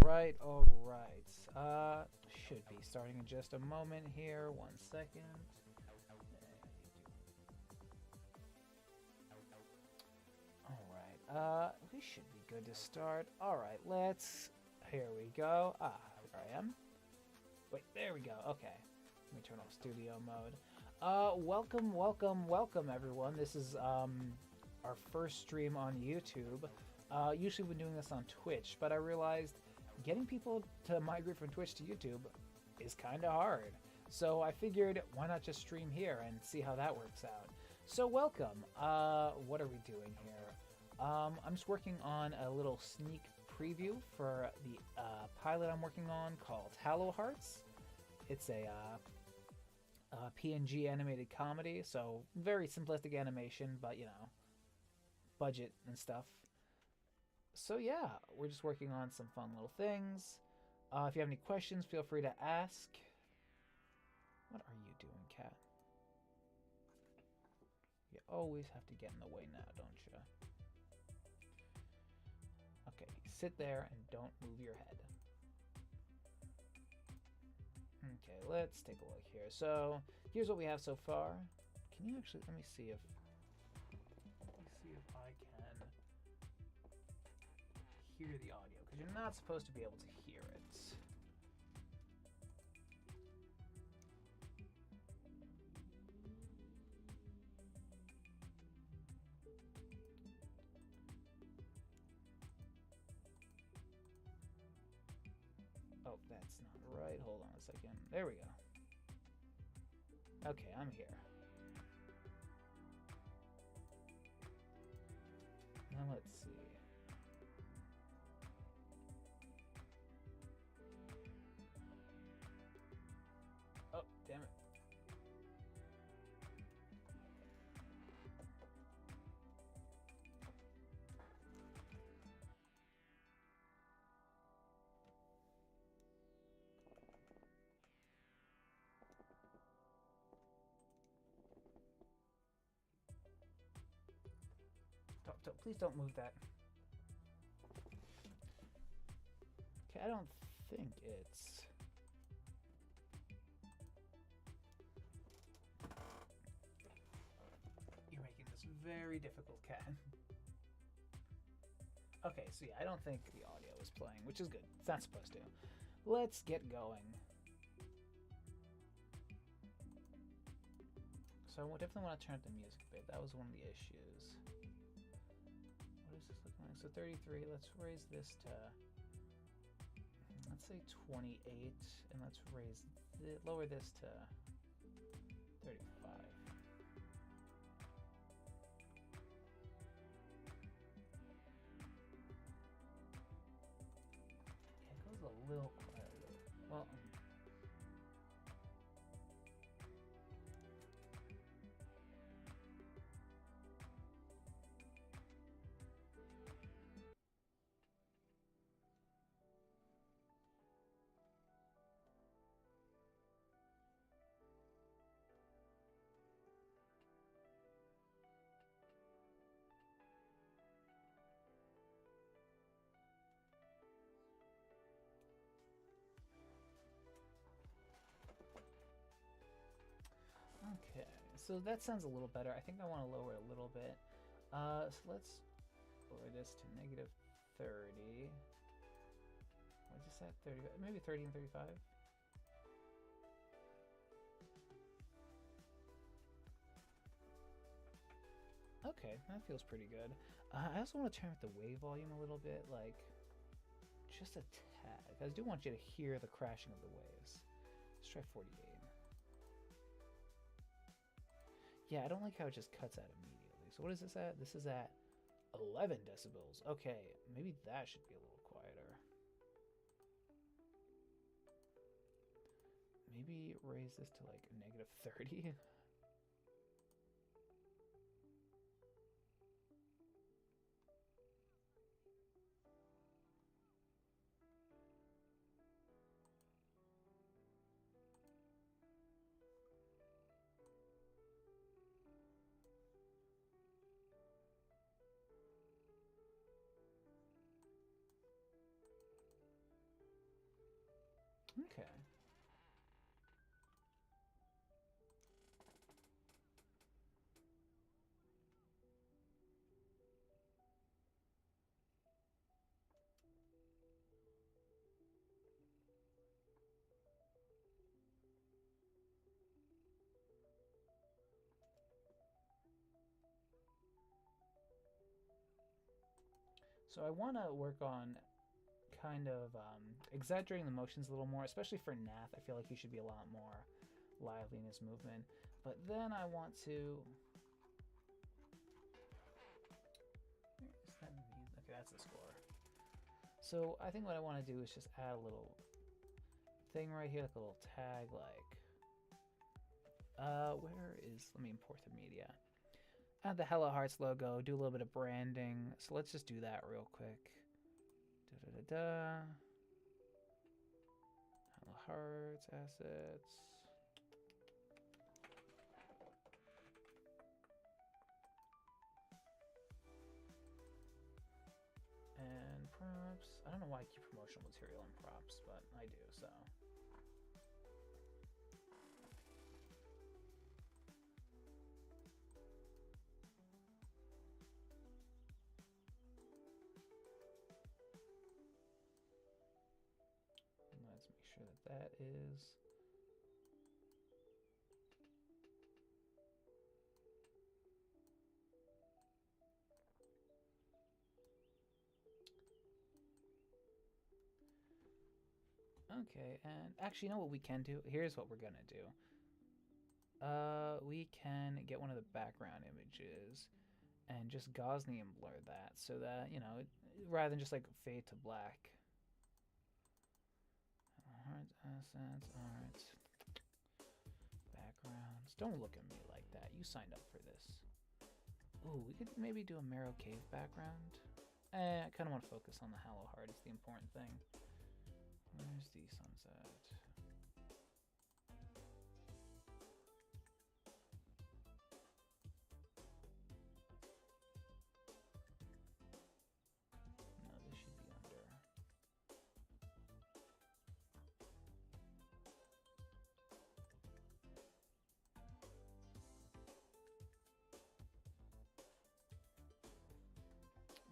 All right. Should be starting in just a moment here. 1 second. All right. We should be good to start. All right. Here we go. Here I am. Wait, there we go. Okay. Let me turn off studio mode. Welcome, everyone. This is our first stream on YouTube. Usually we've been doing this on Twitch, but I realized getting people to migrate from Twitch to YouTube is kind of hard. So I figured, why not just stream here and see how that works out? So welcome. What are we doing here? I'm just working on a little sneak preview for the pilot I'm working on called Hallow Hearts. It's a PNG animated comedy, so very simplistic animation, but you know, budget and stuff. So yeah, we're just working on some fun little things. If you have any questions, feel free to ask. What are you doing, cat? You always have to get in the way now, don't you? Okay, sit there and don't move your head. Okay, let's take a look here. So here's what we have so far. Can you actually, let me see if I can hear the audio, because you're not supposed to be able to hear it. Oh, that's not right. Hold on a second. There we go. Okay, I'm here. Now let's see. Oh, damn it. Please don't move that. Okay, I don't think it's... You're making this very difficult, Cat. Okay, so yeah, I don't think the audio is playing, which is good. It's not supposed to. Let's get going. So I definitely want to turn up the music a bit. That was one of the issues. What is this looking like? So 33, let's raise this to, let's say 28, and let's lower this to 35. Yeah, it goes a little quietly. Well, okay, so that sounds a little better. I think I want to lower it a little bit. So let's lower this to negative 30. What is this at? 30, maybe 30 and 35? Okay, that feels pretty good. I also want to turn up the wave volume a little bit, like just a tad. I do want you to hear the crashing of the waves. Let's try 48. Yeah, I don't like how it just cuts out immediately. So what is this at? This is at 11 decibels. Okay, maybe that should be a little quieter. Maybe raise this to like negative 30. So I want to work on kind of exaggerating the motions a little more, especially for Nath. I feel like he should be a lot more lively in his movement. But then I want to... Okay, that's the score. So I think what I want to do is just add a little thing right here, like a little tag, like... where is... Let me import the media. Add the Hallow Hearts logo, do a little bit of branding. So let's just do that real quick. Da-da-da-da. Hallow Hearts, assets. And props. I don't know why I keep promotional material and props, but I do, so. Let's make sure that that is. Okay, and actually, you know what we can do? Here's what we're gonna do. We can get one of the background images and just Gaussian blur that so that, you know, rather than just like fade to black. Alright, assets, alright. Backgrounds. Don't look at me like that. You signed up for this. Ooh, we could maybe do a Marrow Cave background. I kind of want to focus on the Hallow Heart. It's the important thing. Where's the sunset? No, this should be under.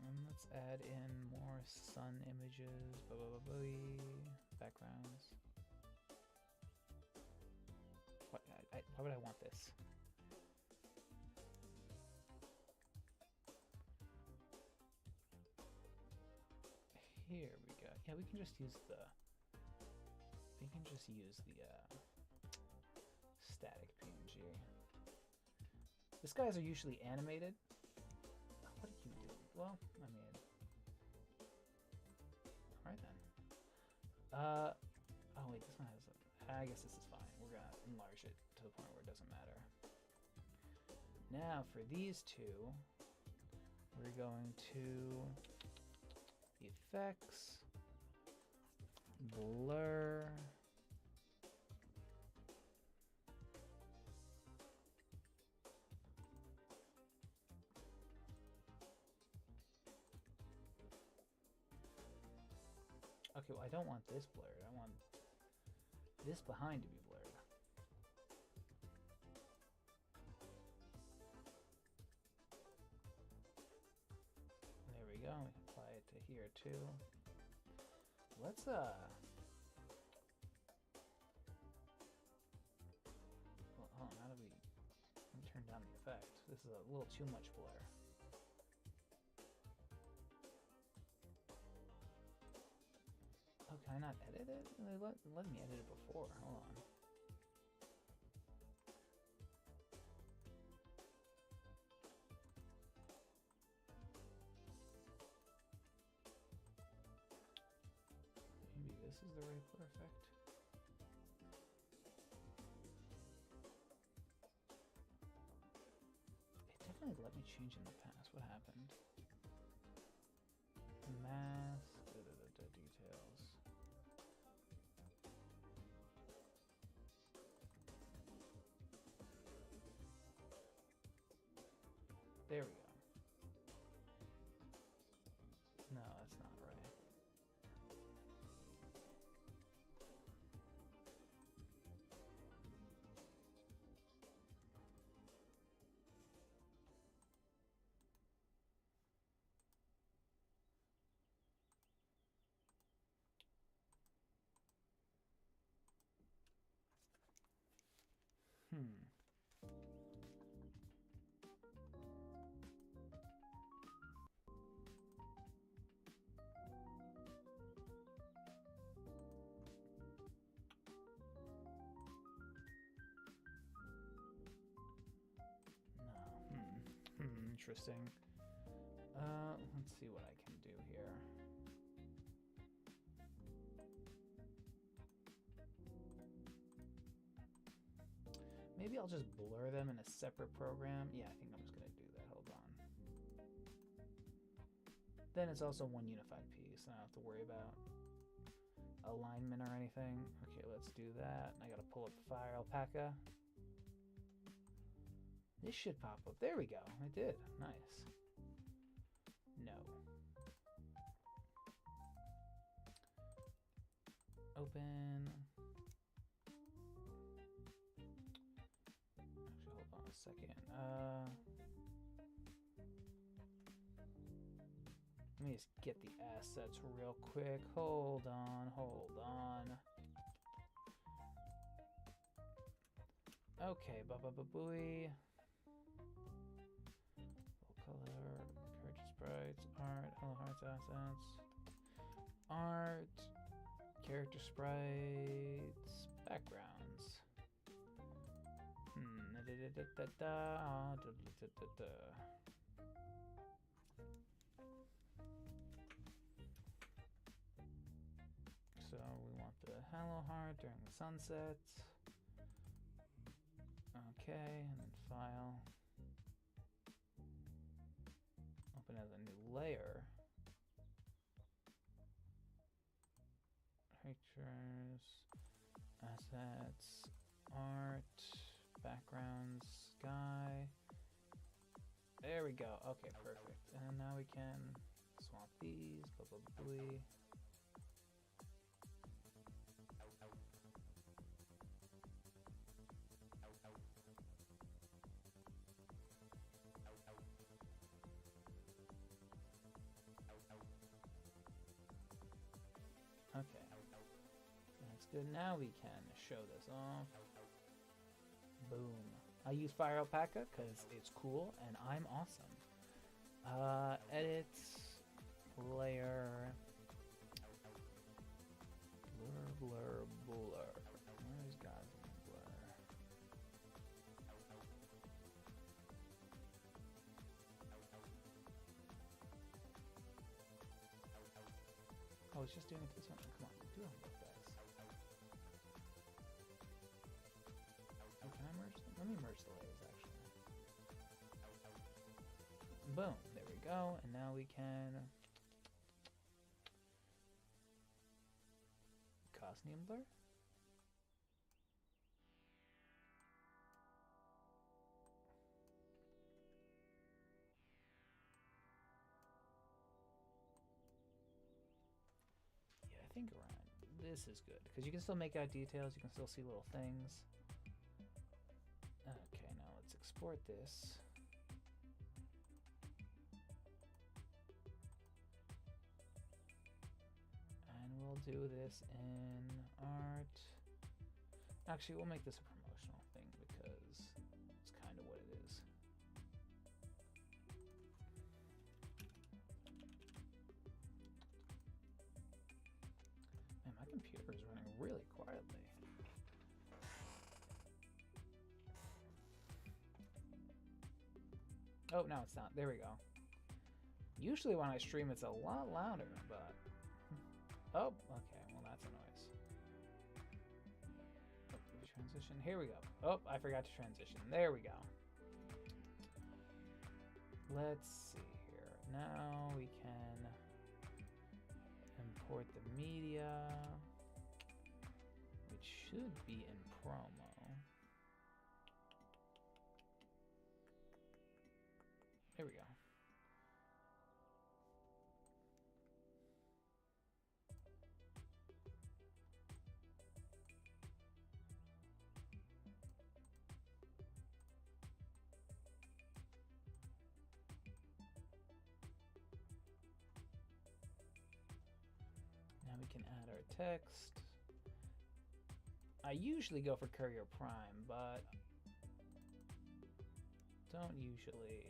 And let's add in more sun images. Backgrounds. Why would I want this? Here we go. Yeah, we can just use the. We can just use the static PNG. These guys are usually animated. What are you doing? Well, I mean. Alright then. Oh wait, this one has a... I guess this is fine. We're gonna enlarge it to the point where it doesn't matter. Now for these two, we're going to effects, blur, okay, well I don't want this blurred. I want this behind to be blurred. There we go. We apply it to here too. Let's well, hold on, how do we turn down the effect? This is a little too much blur. Oh, can I not edit it? They let me edit it before. Hold on. Maybe this is the right blur effect. It definitely let me change in the past. What happened? Mask, details. There we go. No, that's not right. interesting. Let's see what I can do here. Maybe I'll just blur them in a separate program. Yeah, I think I'm just gonna do that. Hold on. Then it's also one unified piece, and I don't have to worry about alignment or anything. Okay, let's do that. I gotta pull up Fire Alpaca. This should pop up. There we go. It did. Nice. No. Open. Actually, hold on a second. Let me just get the assets real quick. Hold on, hold on. Okay, ba-ba-ba-booey. Full color, character sprites, art, Hallow Hearts assets, art, character sprites, backgrounds. So we want the Hallow Heart during the sunset. Okay, and then file. Open as a new layer. Pictures, assets, art, backgrounds, sky. There we go. Okay, perfect. And now we can swap these. Blah, blah, blah. Okay, that's good. Now we can show this off. Boom. I use Fire Alpaca because it's cool and I'm awesome. Edit, layer, blur, blur, blur. Where's God's blur? Oh, it's just doing it to this one. Come on, do it on both guys. Oh, can I merge them? Let me merge the layers, actually. Boom, there we go. And now we can costume blur. I think around this is good because you can still make out details, you can still see little things. Okay, now let's export this. And we'll do this in art. Actually, we'll make this a promotional thing because it's kind of what it is. Man, my computer is running really quietly. Oh, no, it's not. There we go. Usually when I stream, it's a lot louder, but... Oh, okay. Well, that's a noise. Oh, transition. Here we go. Oh, I forgot to transition. There we go. Let's see here. Now we can import the media, which should be in promo. Here we go. Now we can add our text. I usually go for Courier Prime, but don't usually.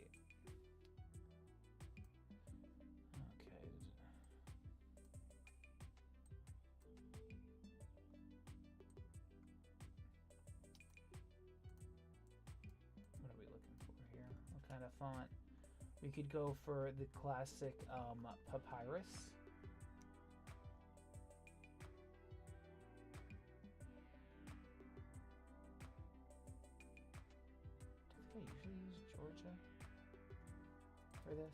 Okay. What are we looking for here? What kind of font? We could go for the classic papyrus. Do I usually use Georgia for this?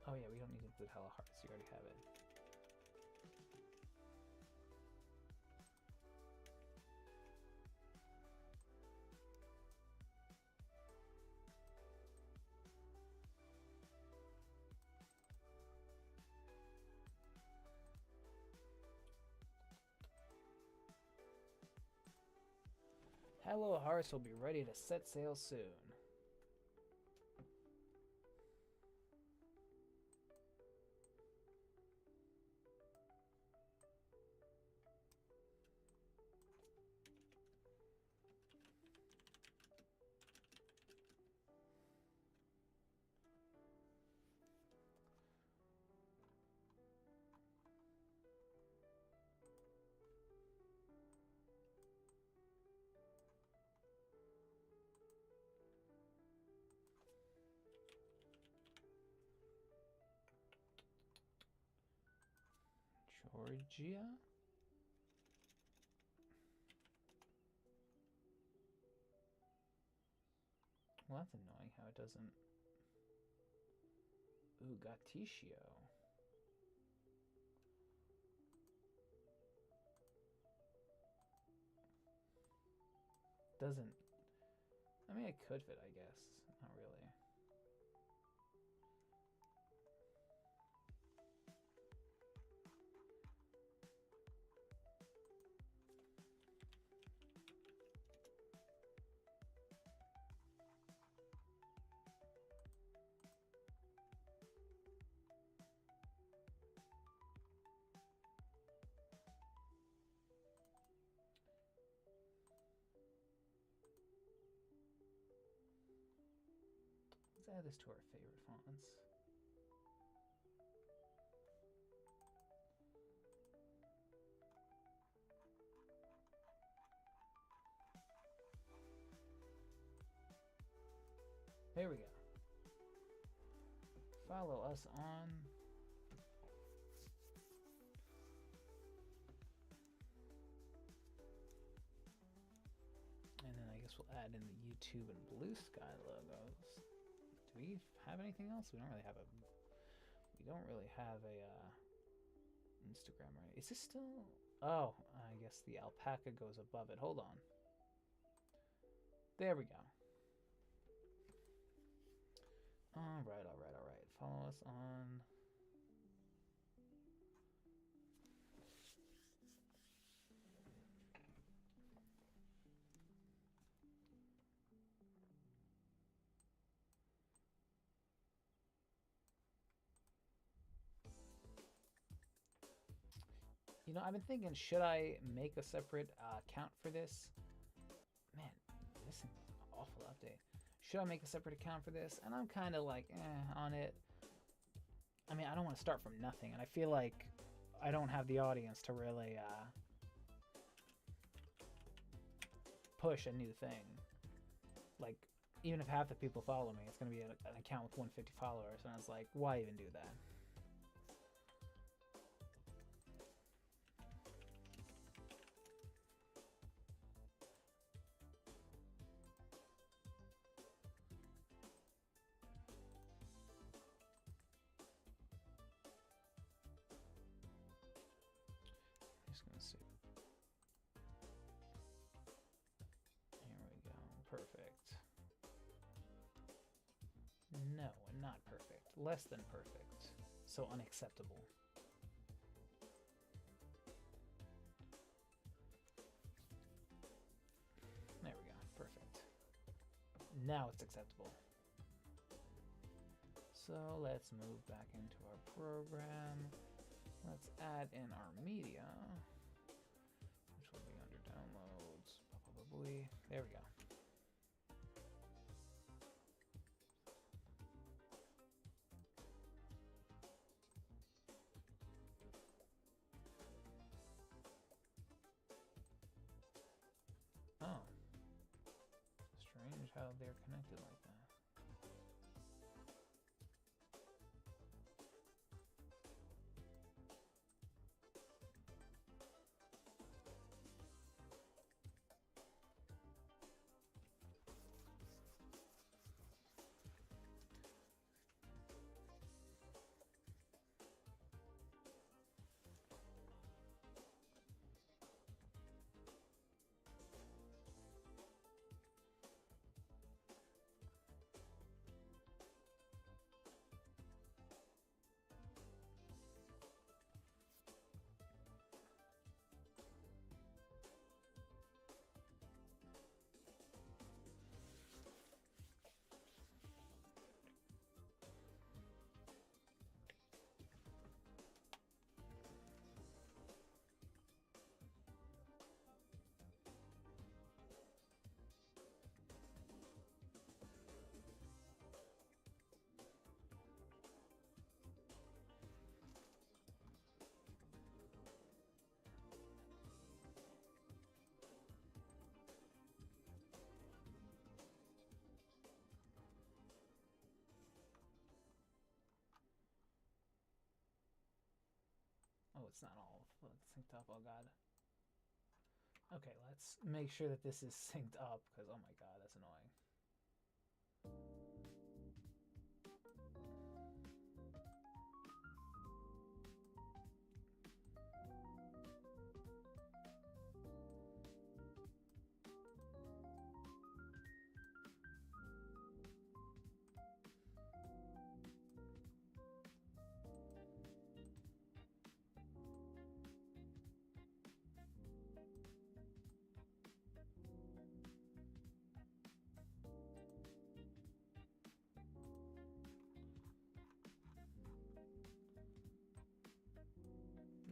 Oh yeah, we don't need to include Hallow Hearts, you already have it. Hallow Hearts will be ready to set sail soon. Georgia? Well, that's annoying how it doesn't... Ooh, Gatticio. Doesn't... I mean, it could fit, I guess. Not really. Let's add this to our favorite fonts. There we go. Follow us on and then I guess we'll add in the YouTube and Blue Sky logos. Do we have anything else? We don't really have a Instagram, right? Is this still... Oh, I guess the alpaca goes above it. Hold on. There we go. All right. Follow us on... You know, I've been thinking, should I make a separate account for this? Man, this is an awful update. Should I make a separate account for this? And I'm kind of like, on it. I mean, I don't want to start from nothing, and I feel like I don't have the audience to really push a new thing. Like, even if half the people follow me, it's going to be an account with 150 followers, and I was like, why even do that? Just gonna see. Here we go. Perfect. No, not perfect. Less than perfect. So unacceptable. Now it's acceptable. So let's move back into our program. Let's add in our media, which will be under downloads. Probably. There we go. Oh. Strange how they're connected like that. Oh, it's not all synced up. Oh, God. Okay, let's make sure that this is synced up, because, oh my God, that's annoying.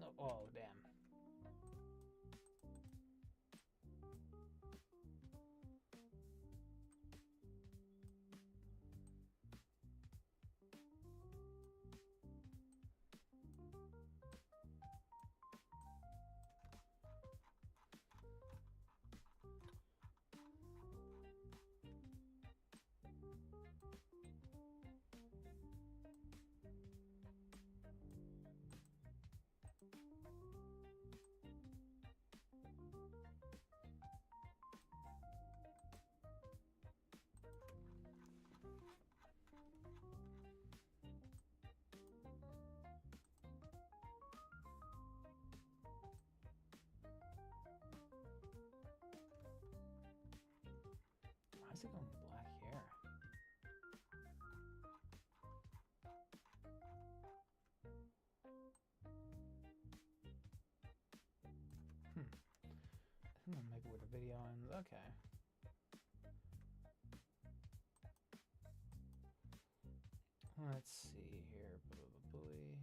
No, oh, damn. Why is it going black here? I think that might be where the video ends. Okay. Let's see here. Bully.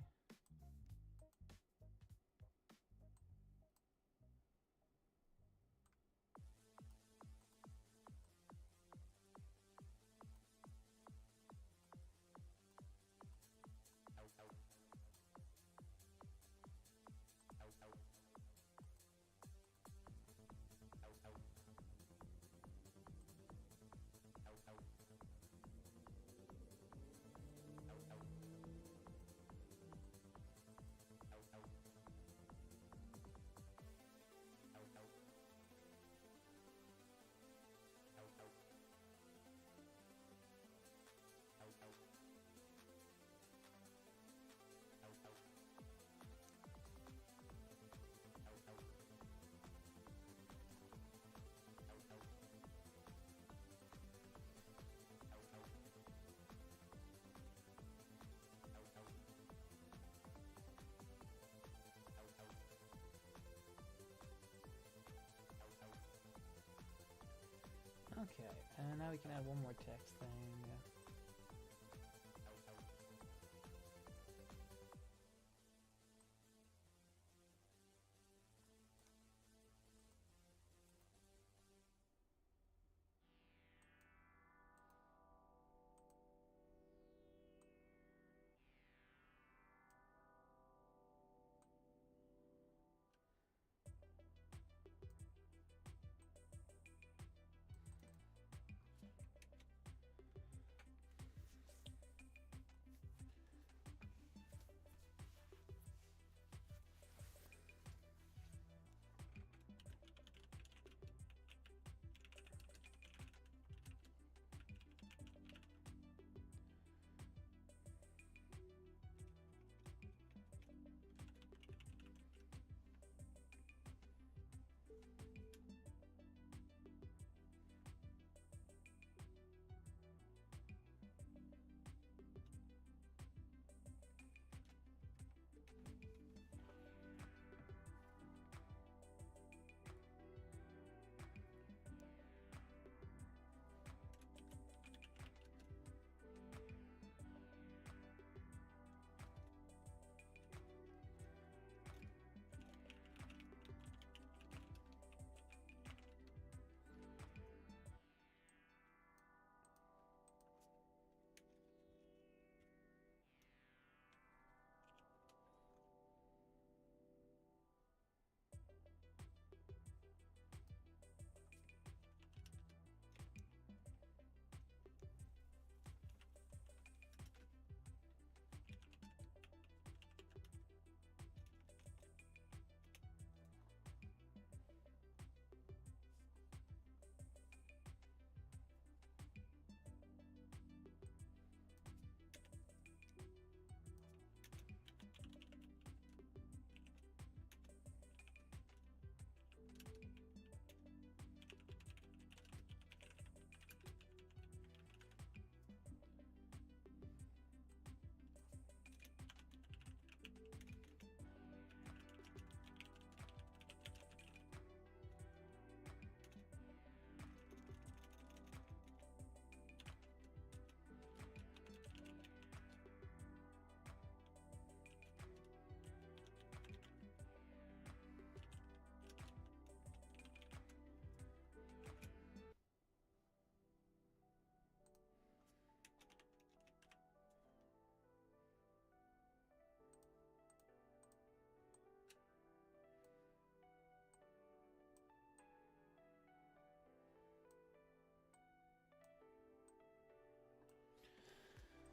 Okay, and now we can add one more text thing.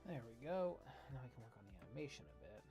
There we go. Now I can work on the animation a bit.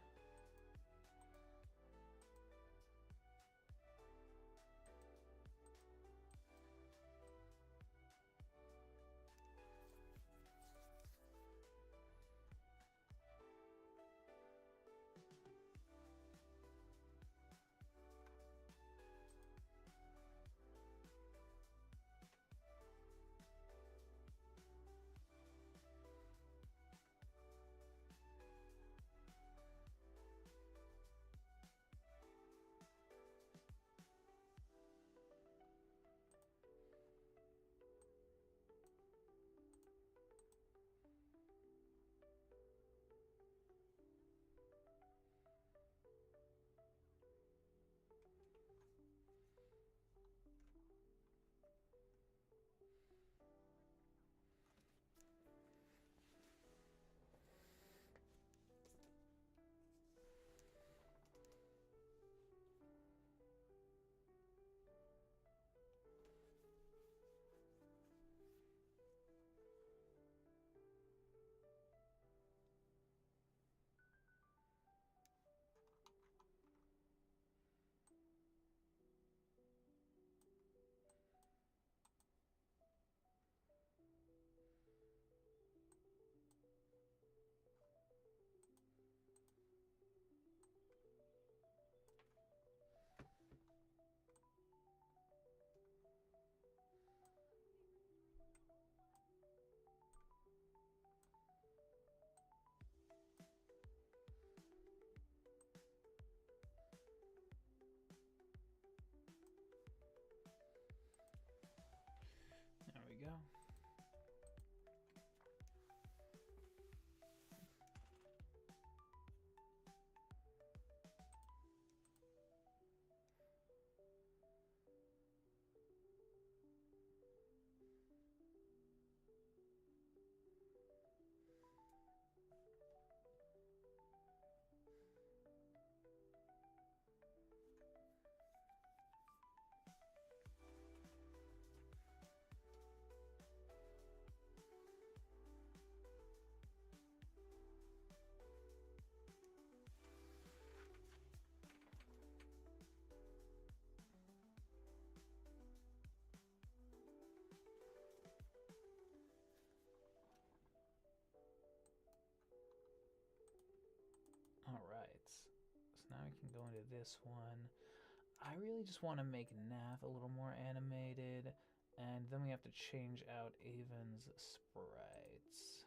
go into this one. I really just want to make Nath a little more animated, and then we have to change out Avon's sprites.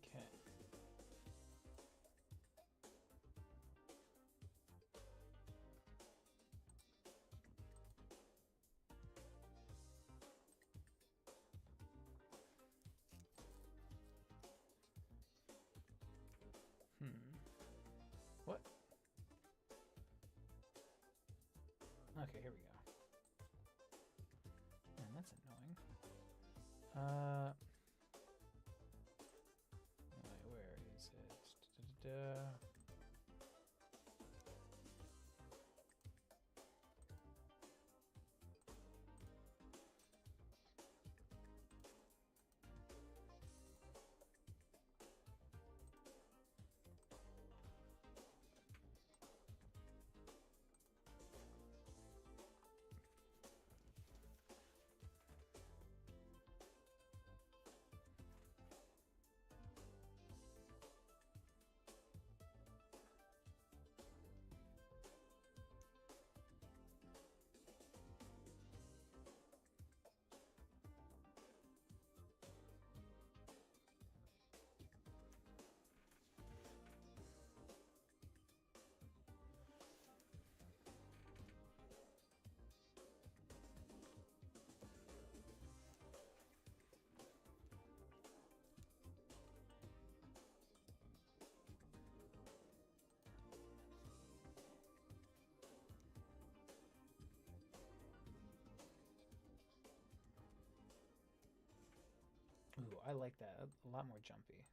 Okay. What? Okay, here we go. Man, that's annoying. Wait, where is it? Da-da-da. Ooh, I like that. A lot more jumpy.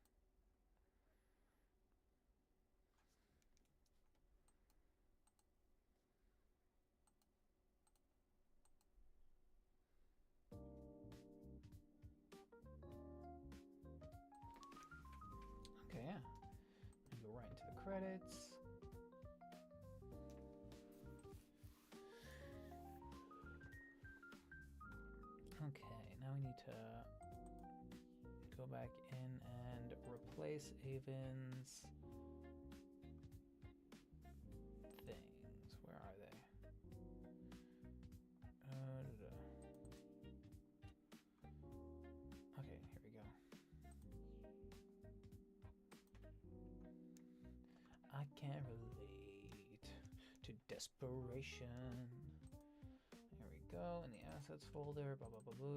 Okay, yeah. And go right into the credits. Okay, now we need to go back in and replace Avon's things. Where are they? Okay, here we go. I can't relate to desperation. There we go, in the assets folder, blah blah blah blah.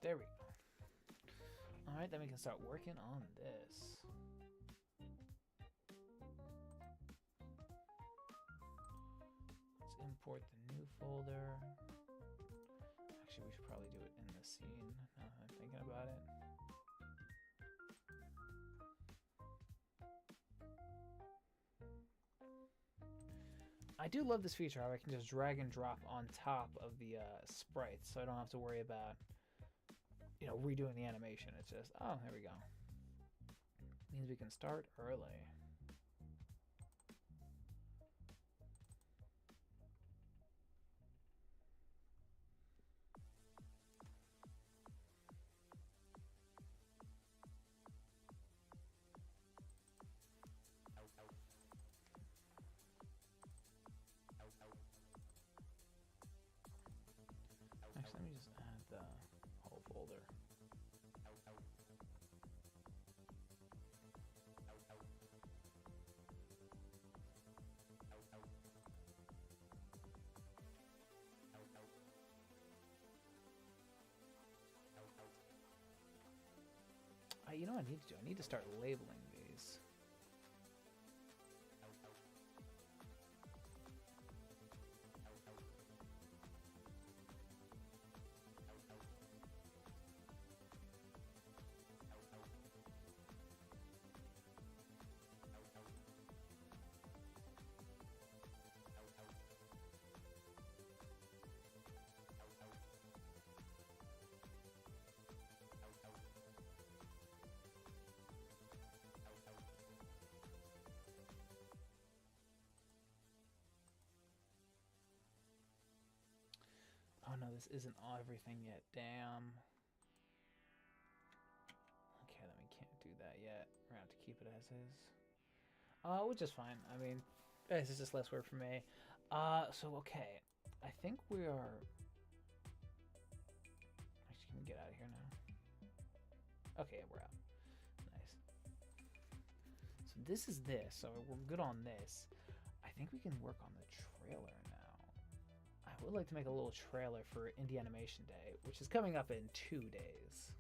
There we go. Alright, then we can start working on this. Let's import the new folder. Actually, we should probably do it in the scene now that I'm thinking about it. I do love this feature how I can just drag and drop on top of the sprites, so I don't have to worry about, you know, redoing the animation. It's just, oh, there we go. Means we can start early. Actually, let me just add the whole folder. You know what I need to do? I need to start labeling these. Oh no, this isn't everything yet. Damn. Okay, then we can't do that yet. We're gonna have to keep it as is. Which is fine. I mean, this is just less work for me. So okay. I think we are... Actually, can we get out of here now? Okay, we're out. Nice. So this is this. So we're good on this. I think we can work on the trailer now. I would like to make a little trailer for Indie Animation Day, which is coming up in 2 days.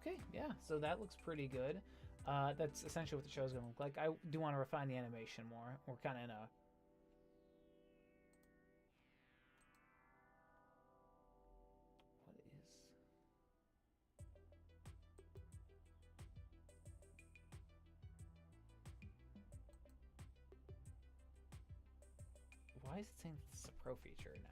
Okay, yeah, so that looks pretty good. That's essentially what the show's going to look like. I do want to refine the animation more. We're kind of in a... What is... Why is it saying this is a pro feature now?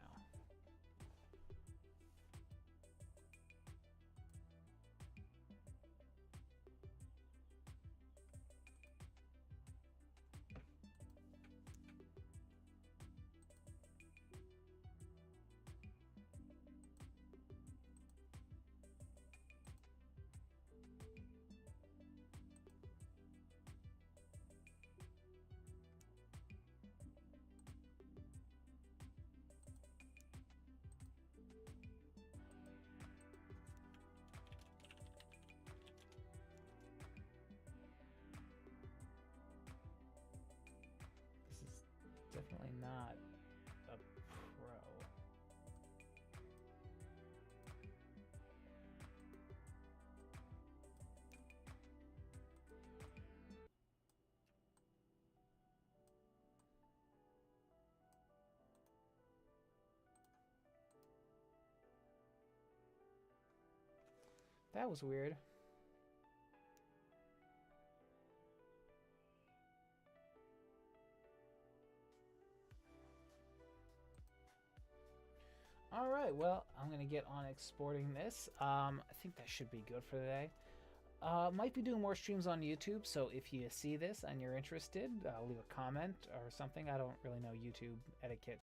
Definitely not a pro. That was weird. All right, well, I'm gonna get on exporting this. I think that should be good for today. Might be doing more streams on YouTube, so if you see this and you're interested, leave a comment or something. I don't really know YouTube etiquette